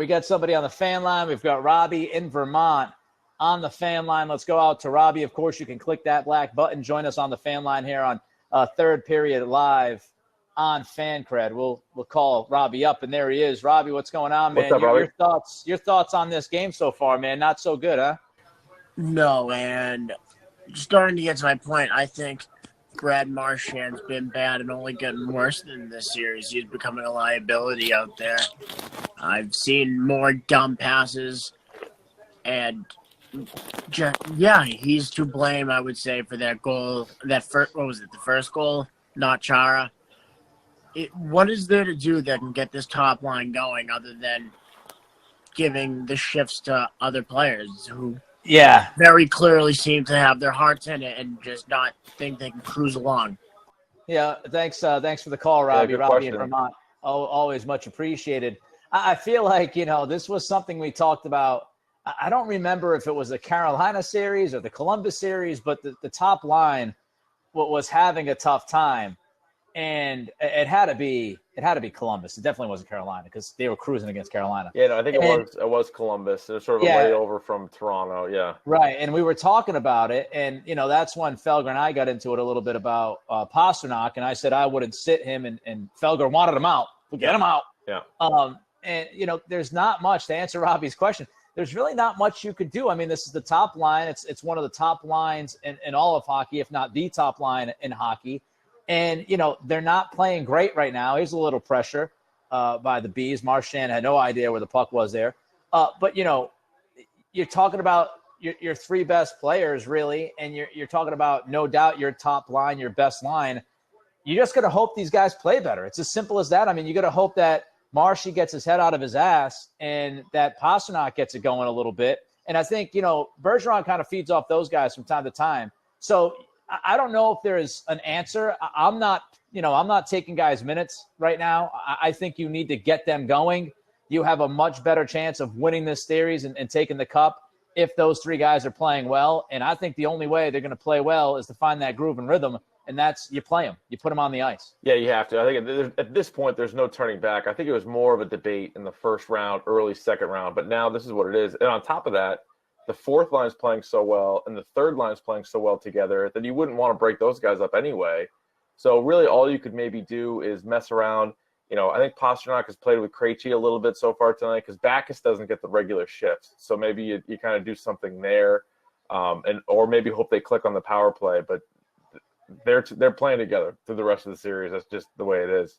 We got somebody on the fan line. We've got Robbie in Vermont on the fan line. Let's go out to Robbie. Of course, you can click that black button. Join us on the fan line here on Third Period Live on Fancred. We'll call Robbie up, and there he is. Robbie, what's going on, man? What's up, Your thoughts on this game so far, man? Not so good, huh? No, and starting to get to my point, I think Brad Marchand's been bad and only getting worse than this series. He's becoming a liability out there. I've seen more dumb passes, and he's to blame, I would say, for that goal. What was it, the first goal? Not Chara. What is there to do that can get this top line going other than giving the shifts to other players who very clearly seem to have their hearts in it and just not think they can cruise along? Yeah, thanks for the call, Robbie. Yeah, Robbie in Vermont, always much appreciated. I feel like, this was something we talked about. I don't remember if it was the Carolina series or the Columbus series, but the top line was having a tough time. And it had to be Columbus. It definitely wasn't Carolina because they were cruising against Carolina. Yeah, no, I think it was Columbus. It was sort of a layover from Toronto. Yeah, right. And we were talking about it, and that's when Felger and I got into it a little bit about Pastrnak, and I said I wouldn't sit him, and Felger wanted him out. We'll get him out. Yeah. And there's not much to answer Robbie's question. There's really not much you could do. I mean, this is the top line. It's one of the top lines in all of hockey, if not the top line in hockey. And, they're not playing great right now. Here's a little pressure by the Bees. Marchand had no idea where the puck was there. But, you're talking about your three best players, really, and you're talking about, no doubt, your top line, your best line. You just got to hope these guys play better. It's as simple as that. I mean, you got to hope that Marshy gets his head out of his ass and that Pastrnak gets it going a little bit. And I think, Bergeron kind of feeds off those guys from time to time. So I don't know if there is an answer. I'm not taking guys' minutes right now. I think you need to get them going. You have a much better chance of winning this series and taking the cup if those three guys are playing well. And I think the only way they're going to play well is to find that groove and rhythm, and that's you play them. You put them on the ice. Yeah, you have to. I think at this point there's no turning back. I think it was more of a debate in the first round, early second round, but now this is what it is. And on top of that, the fourth line is playing so well and the third line is playing so well together that you wouldn't want to break those guys up anyway. So really all you could maybe do is mess around. I think Pastrnak has played with Krejci a little bit so far tonight because Backes doesn't get the regular shifts. So maybe you kind of do something there or maybe hope they click on the power play. But they're playing together through the rest of the series. That's just the way it is.